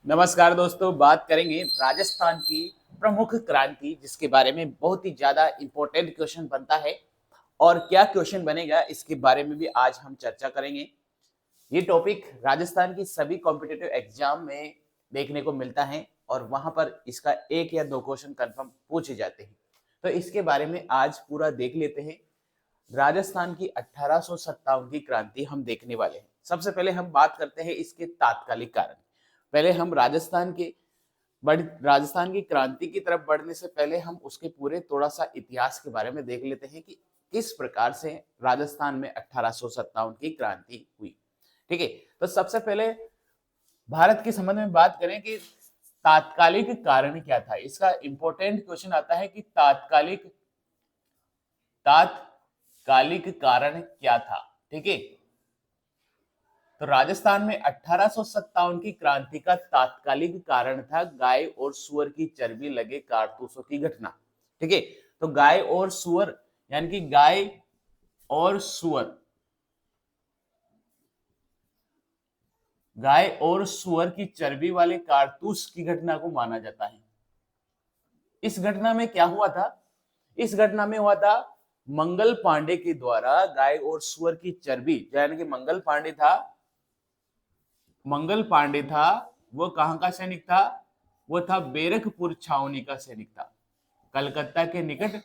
नमस्कार दोस्तों, बात करेंगे राजस्थान की प्रमुख क्रांति जिसके बारे में बहुत ही ज्यादा इंपॉर्टेंट क्वेश्चन बनता है। और क्या क्वेश्चन बनेगा इसके बारे में भी आज हम चर्चा करेंगे। ये टॉपिक राजस्थान की सभी कॉम्पिटिटिव एग्जाम में देखने को मिलता है और वहां पर इसका एक या दो क्वेश्चन कंफर्म पूछे जाते हैं। तो इसके बारे में आज पूरा देख लेते हैं। राजस्थान की 1857 की क्रांति हम देखने वाले हैं। सबसे पहले हम बात करते हैं इसके तात्कालिक कारण। पहले हम राजस्थान की क्रांति की तरफ बढ़ने से पहले हम उसके पूरे थोड़ा सा इतिहास के बारे में देख लेते हैं कि किस प्रकार से राजस्थान में 1857 की क्रांति हुई। ठीक है, तो सबसे पहले भारत के संबंध में बात करें कि तात्कालिक कारण क्या था। इसका इंपॉर्टेंट क्वेश्चन आता है कि तात्कालिक कारण क्या था। ठीक है, तो राजस्थान में 1857 की क्रांति का तात्कालिक कारण था गाय और सुअर की चर्बी लगे कारतूसों की घटना। ठीक है, तो गाय और सुअर यानी कि गाय और सुअर की चर्बी वाले कारतूस की घटना को माना जाता है। इस घटना में क्या हुआ था? इस घटना में हुआ था मंगल पांडे के द्वारा गाय और सुअर की चर्बी, यानी कि मंगल पांडे था, वो कहां का सैनिक था? वो था बैरकपुर छावनी का सैनिक था। कलकत्ता के निकट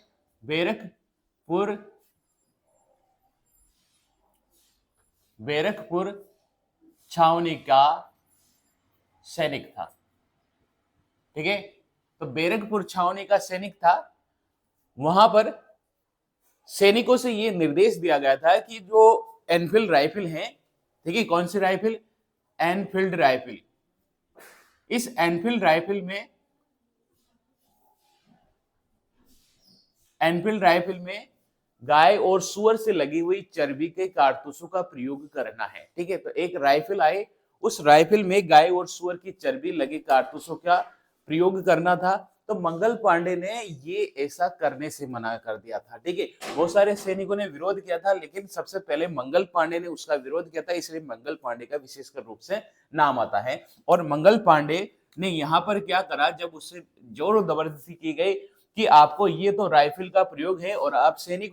बैरकपुर छावनी का सैनिक था। ठीक है, तो बैरकपुर छावनी का सैनिक था। वहां पर सैनिकों से ये निर्देश दिया गया था कि जो एनफील्ड राइफल है, ठीक है, कौन सी राइफल? Enfield rifle. इस एनफील्ड राइफल में गाय और सुअर से लगी हुई चर्बी के कारतूसों का प्रयोग करना है। ठीक है, तो एक राइफल आए, उस राइफल में गाय और सुअर की चर्बी लगे कारतूसों का प्रयोग करना था। तो मंगल पांडे ने ये ऐसा करने से मना कर दिया था। ठीक है, बहुत सारे सैनिकों ने विरोध किया था, लेकिन सबसे पहले मंगल पांडे ने उसका विरोध किया था, इसलिए मंगल पांडे का विशेषकर रूप से नाम आता है। और मंगल पांडे ने यहाँ पर क्या करा, जब उससे जोर जबरदस्ती की गई कि आपको ये तो राइफल का प्रयोग है और आप सैनिक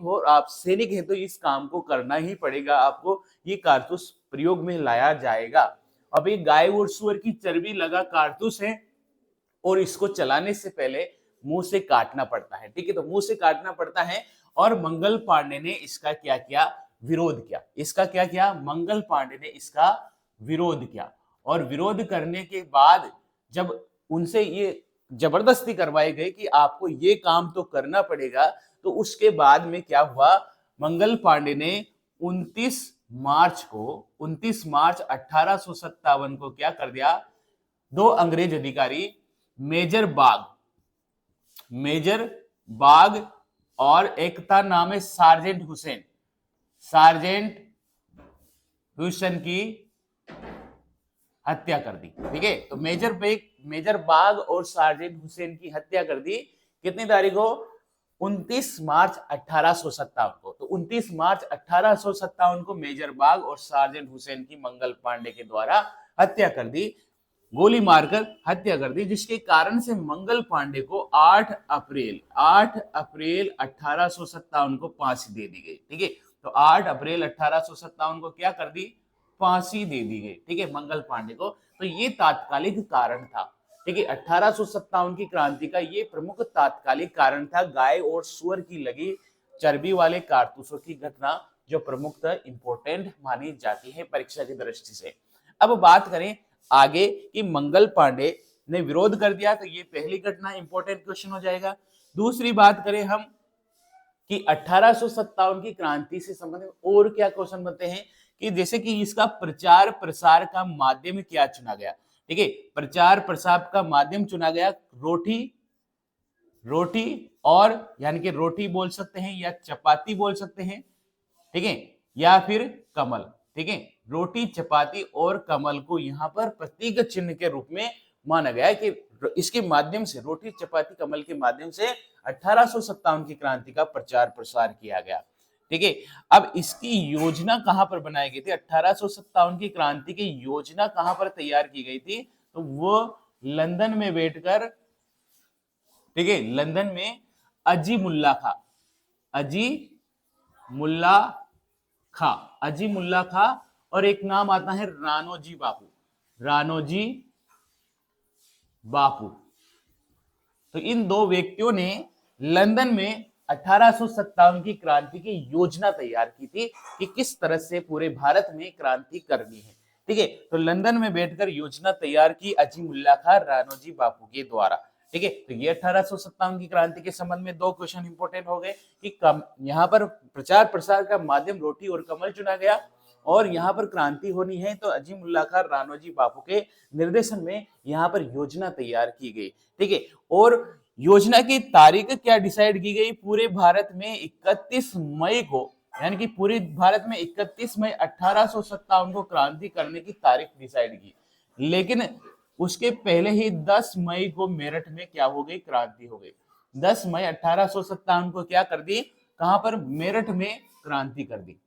हैं, तो इस काम को करना ही पड़ेगा, आपको ये कारतूस प्रयोग में लाया जाएगा। अब ये गाय और सुअर की चर्बी लगा कारतूस है और इसको चलाने से पहले मुंह से काटना पड़ता है। ठीक है, तो मुंह से काटना पड़ता है और मंगल पांडे ने इसका क्या किया? विरोध किया। इसका क्या किया? मंगल पांडे ने इसका विरोध किया। और विरोध करने के बाद जब उनसे ये जबरदस्ती करवाई गई कि आपको ये काम तो करना पड़ेगा, तो उसके बाद में क्या हुआ? मंगल पांडे ने 29 मार्च 1857 को क्या कर दिया? दो अंग्रेज अधिकारी मेजर बाग और एक का नाम है सार्जेंट हुसैन की हत्या कर दी। ठीक है, तो मेजर बाग और सार्जेंट हुसैन की हत्या कर दी। कितनी तारीख को? 29 मार्च 1857 को। तो 29 मार्च 1857 को मेजर बाग और सार्जेंट हुसैन की मंगल पांडे के द्वारा हत्या कर दी, गोली मारकर हत्या कर दी, जिसके कारण से मंगल पांडे को 8 अप्रैल 1857 को फांसी दे दी गई। ठीक है, तो 8 अप्रैल 1857 को क्या कर दी? फांसी दे दी गई। ठीक है, मंगल पांडे को। तो ये तात्कालिक कारण था। ठीक है, 1857 की क्रांति का ये प्रमुख तात्कालिक कारण था गाय और सुअर की लगी चर्बी वाले कारतूसों की घटना, जो प्रमुखतः इंपॉर्टेंट मानी जाती है परीक्षा की दृष्टि से। अब बात करें आगे कि मंगल पांडे ने विरोध कर दिया, तो ये पहली घटना इंपॉर्टेंट क्वेश्चन हो जाएगा। दूसरी बात करें हम कि 1857 की क्रांति से संबंधित और क्या क्वेश्चन बनते हैं कि जैसे कि इसका प्रचार प्रसार का माध्यम क्या चुना गया। ठीक है, प्रचार प्रसार का माध्यम चुना गया रोटी और, यानी कि रोटी बोल सकते हैं या चपाती बोल सकते हैं। ठीक है, या फिर कमल। ठीक है, रोटी चपाती और कमल को यहाँ पर प्रतीक चिन्ह के रूप में माना गया है कि इसके माध्यम से, रोटी चपाती कमल के माध्यम से 1857 की क्रांति का प्रचार प्रसार किया गया। ठीक है, अब इसकी योजना कहां पर बनाई गई थी? 1857 की क्रांति की योजना कहां पर तैयार की गई थी? तो वो लंदन में बैठकर, ठीक है, लंदन में अजी मुल्ला खा, अजी मुल्ला खा, अजी मुल्ला खा, और एक नाम आता है रानोजी बापू, रानोजी बापू। तो इन दो व्यक्तियों ने लंदन में 1857 की क्रांति की योजना तैयार की थी कि किस तरह से पूरे भारत में क्रांति करनी है, ठीक है। तो लंदन में बैठकर योजना तैयार की अजीमुल्ला खां राणोजी बापू के द्वारा, ठीक है। तो ये 1857 की क्रांति के संबंध में दो क्वेश्चन इंपोर्टेंट हो गए कि यहाँ पर प्रचार प्रसार का माध्यम रोटी और कमल चुना गया, और यहाँ पर क्रांति होनी है तो अजीमुल्ला खां राणोजी बापू के निर्देशन में यहाँ पर योजना तैयार की गई, ठीक है। और योजना की तारीख क्या डिसाइड की गई, पूरे भारत में 31 मई को, यानी कि पूरे भारत में 31 मई 1857 को क्रांति करने की तारीख डिसाइड की, लेकिन उसके पहले ही 10 मई को मेरठ में क्या हो गई, क्रांति हो गई। 10 मई 1857 को क्या कर दी, कहां पर, मेरठ में क्रांति कर दी।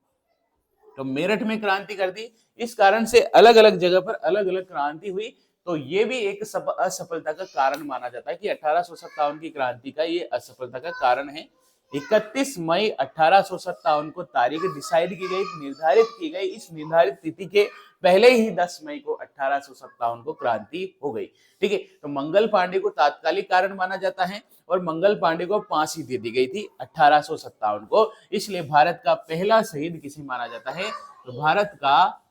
तो मेरठ में क्रांति कर दी, इस कारण से अलग अलग जगह पर अलग अलग क्रांति हुई। तो ये भी एक असफलता का कारण माना जाता है कि 1857 की क्रांति का ये असफलता का कारण है। 31 मई 1857 को तारीख डिसाइड की गई, निर्धारित की गई। इस निर्धारित तिथि के पहले ही 10 मई को 1857 को क्रांति हो गई, ठीक है। तो मंगल पांडे को तात्कालिक कारण माना जाता है और मंगल पांडे को फांसी दे दी गई थी 1857 को, इसलिए भारत का पहला शहीद किसे माना जाता है, तो भारत का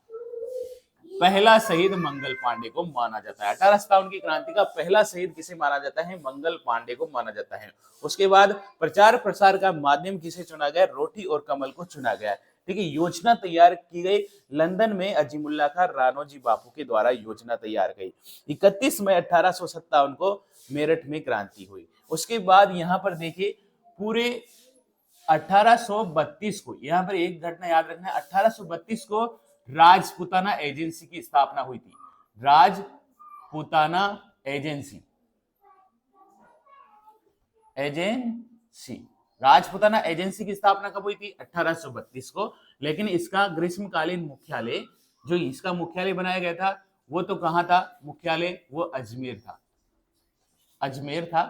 पहला शहीद मंगल पांडे को माना जाता है। 1857 की क्रांति का पहला शहीद किसे माना जाता है, मंगल पांडे को माना जाता है। उसके बाद प्रचार प्रसार का माध्यम किसे चुना गया, रोटी और कमल को चुना गया, ठीक है। योजना तैयार की गई लंदन में अजीमुल्ला खां राणोजी बापू के द्वारा, योजना तैयार गई। 31 मई 1857 को मेरठ में क्रांति हुई। उसके बाद यहाँ पर देखिए पूरे 1832 को, यहाँ पर एक घटना याद रखना है, 1832 को राजपूताना एजेंसी की स्थापना हुई थी। राजपूताना एजेंसी, राजपूताना एजेंसी की स्थापना कब हुई थी, 1832 को। लेकिन इसका ग्रीष्मकालीन मुख्यालय, जो इसका मुख्यालय बनाया गया था, वो तो कहां था मुख्यालय, वो अजमेर था, अजमेर था।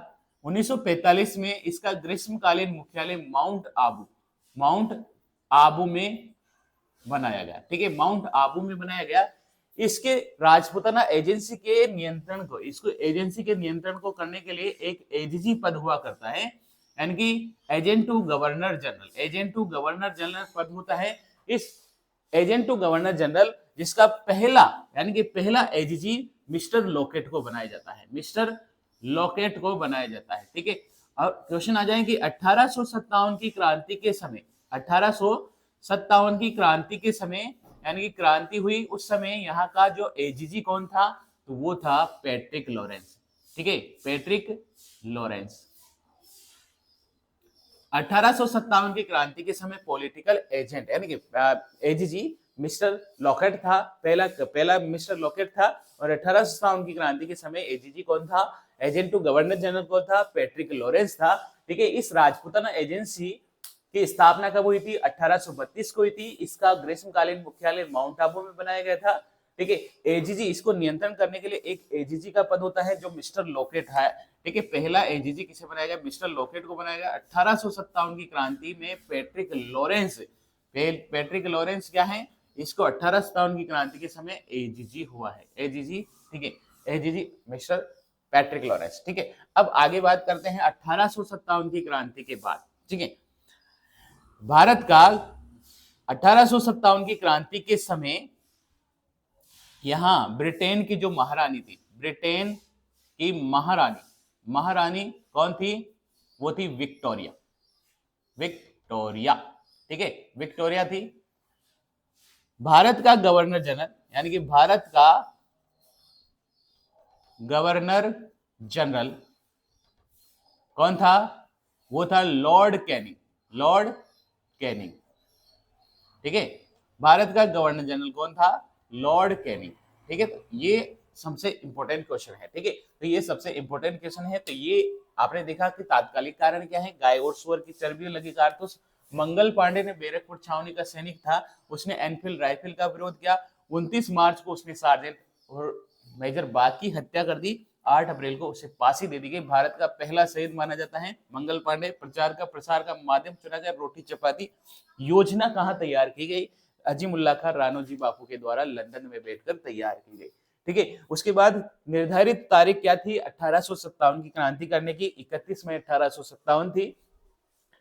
1945 में इसका ग्रीष्मकालीन मुख्यालय माउंट आबू में बनाया गया, ठीक है, माउंट आबू में बनाया गया। इसके राजपूताना एजेंसी के नियंत्रण को, इसको एजेंसी के नियंत्रण को करने के लिए एक एजीजी पद हुआ करता है, यानी कि agent to governor general, agent to governor general पद होता है। इस एजेंट टू गवर्नर जनरल जिसका पहला, यानी कि पहला एजीजी मिस्टर लॉकेट को बनाया जाता है, मिस्टर लॉकेट को बनाया जाता है, ठीक है। अब क्वेश्चन आ जाए कि 1857 की क्रांति के समय, 1857 की क्रांति के समय, यानी कि क्रांति हुई उस समय यहाँ का जो एजीजी कौन था, तो वो था पैट्रिक लॉरेंस, ठीक है, पैट्रिक लॉरेंस। 1857 की क्रांति के समय पॉलिटिकल एजेंट, यानी कि एजीजी मिस्टर लॉकेट था, पहला मिस्टर लॉकेट था। और 1857 की क्रांति के समय एजीजी कौन था, एजेंट टू गवर्नर जनरल कौन था, पैट्रिक लॉरेंस था, ठीक है। इस राजपूताना एजेंसी की स्थापना कब हुई थी, 1832 को हुई थी। इसका ग्रीष्मकालीन मुख्यालय माउंट आबू में बनाया गया था, ठीक है। एजीजी, इसको नियंत्रण करने के लिए एक एजीजी का पद होता है जो मिस्टर लॉकेट है, ठीक है। पहला एजीजी किसे बनाया गया, मिस्टर लॉकेट को बनाया गया। 1857 की क्रांति में पैट्रिक लॉरेंस क्या है, इसको 1857 की क्रांति के समय एजीजी हुआ है, एजीजी, ठीक है, एजीजी मिस्टर पैट्रिक लॉरेंस, ठीक है। अब आगे बात करते हैं 1857 की क्रांति के बाद, ठीक है। भारत का 1857 की क्रांति के समय यहां ब्रिटेन की जो महारानी थी, ब्रिटेन की महारानी कौन थी, वो थी विक्टोरिया, ठीक है, विक्टोरिया थी। भारत का गवर्नर जनरल, यानी कि भारत का गवर्नर जनरल कौन था, वो था लॉर्ड कैनिंग, ठीक है। भारत का गवर्नर जनरल कौन था, लॉर्ड कैनिंग, ठीक है। तो ये सबसे इंपॉर्टेंट क्वेश्चन है, ठीक है। तो ये सबसे इंपॉर्टेंट क्वेश्चन है। तो ये आपने देखा कि तात्कालिक कारण क्या है, गाय और सुअर की चर्बी लगी कारतूस। मंगल पांडे ने बैरकपुर छावनी का सैनिक था, उसने एनफील्ड राइफल का विरोध किया। 29 मार्च को उसने सार्जेंट और मेजर बाग की हत्या कर दी। 8 अप्रैल को उसे फांसी दे दी गई। भारत का पहला शहीद माना जाता है मंगल पांडे। प्रचार का प्रसार का माध्यम चुना गया रोटी चपाती। योजना कहाँ तैयार की गई? अजीमुल्ला खां राणोजी बापू के द्वारा लंदन में बैठकर तैयार की गई। ठीक है, उसके बाद निर्धारित तारीख क्या थी 1857 की क्रांति करने की? 31 मई 1857 थी,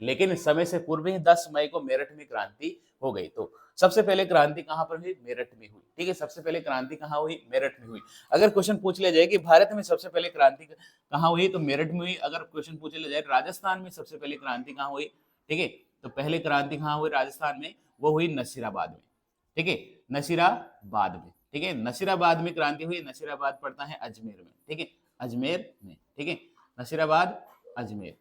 लेकिन इस समय से पूर्व ही 10 मई को मेरठ में क्रांति हो गई। तो सबसे पहले क्रांति कहां पर हुई? मेरठ में हुई। ठीक है, सबसे पहले क्रांति कहां हुई? मेरठ में हुई। अगर क्वेश्चन पूछ लिया जाए कि भारत में सबसे पहले क्रांति कहां हुई, तो मेरठ में हुई। अगर क्वेश्चन पूछ लिया जाए राजस्थान में सबसे पहले क्रांति कहां हुई, ठीक है, तो पहले क्रांति कहां हुई राजस्थान में? वो हुई नसीराबाद में। ठीक है, नसीराबाद में। ठीक है, नसीराबाद में क्रांति हुई। नसीराबाद पड़ता है अजमेर में। ठीक है, अजमेर में। ठीक है, नसीराबाद अजमेर।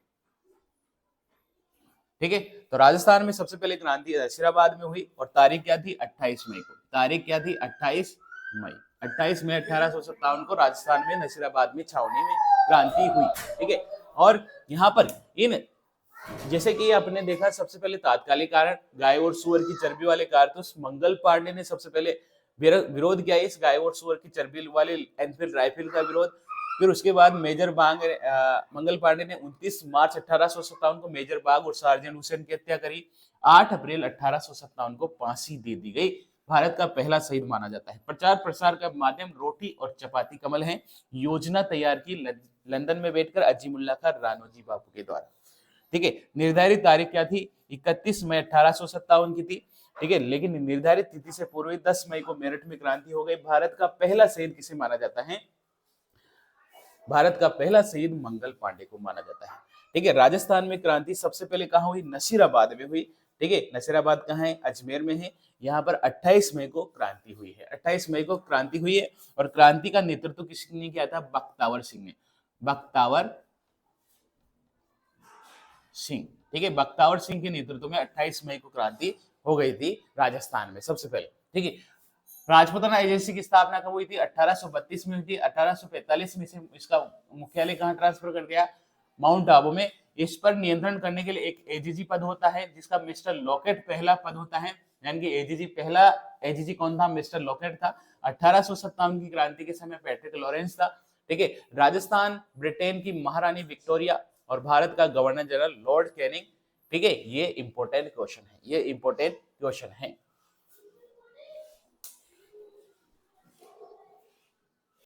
ठीक है, तो राजस्थान में सबसे पहले क्रांति नसीराबाद में हुई और तारीख क्या थी? 28 मई को। तारीख क्या थी? 28 मई। 28 मई 1857 को राजस्थान में नसीराबाद में छावनी में क्रांति हुई। ठीक है, और यहाँ पर इन जैसे कि आपने देखा सबसे पहले तात्कालिक कारण गाय और सुअर की चर्बी वाले कारतूस, मंगल पांडे ने सबसे पहले विरोध किया इस गाय और सुअर की चर्बी वाले एनफील्ड राइफल का विरोध। फिर उसके बाद मेजर बाग मंगल पांडे ने 29 मार्च 1857 को मेजर बाग और सार्जेंट हुसैन की हत्या करी। 8 अप्रैल 1857 को फांसी दे दी गई। भारत का पहला शहीद माना जाता है। प्रचार प्रसार का माध्यम रोटी और चपाती कमल है। योजना तैयार की लंदन में बैठकर अजीमुल्ला खां राणोजी बापू के द्वारा। ठीक है, निर्धारित तारीख क्या थी? 31 मई 1857 की थी। ठीक है, लेकिन निर्धारित तिथि से पूर्व 10 मई को मेरठ में क्रांति हो गई। भारत का पहला शहीद किसे माना जाता है? भारत का पहला शहीद मंगल पांडे को माना जाता है। ठीक है, राजस्थान में क्रांति सबसे पहले कहां हुई? नसीराबाद में हुई। ठीक है, नसीराबाद कहां है? अजमेर में है। यहाँ पर 28 मई को क्रांति हुई है। 28 मई को क्रांति हुई है और क्रांति का नेतृत्व किसने किया था? बख्तावर सिंह ने। बख्तावर सिंह। ठीक है, बख्तावर सिंह के नेतृत्व में 28 मई को क्रांति हो गई थी राजस्थान में सबसे पहले। ठीक है, राजपुताना एजेंसी की स्थापना कब हुई थी? 1832 में हुई थी। 1845 में से इसका मुख्यालय कहां ट्रांसफर कर दिया? माउंट आबू में। इस पर नियंत्रण करने के लिए एक एजीजी पद होता है जिसका मिस्टर लॉकेट पहला पद होता है। यानी कि एजीजी पहला एजीजी कौन था? मिस्टर लॉकेट था। 1857 की क्रांति के समय पैट्रिक लॉरेंस था। ठीक है, राजस्थान ब्रिटेन की महारानी विक्टोरिया और भारत का गवर्नर जनरल लॉर्ड कैनिंग। ठीक है, ये इंपॉर्टेंट क्वेश्चन है। ये इंपॉर्टेंट क्वेश्चन है।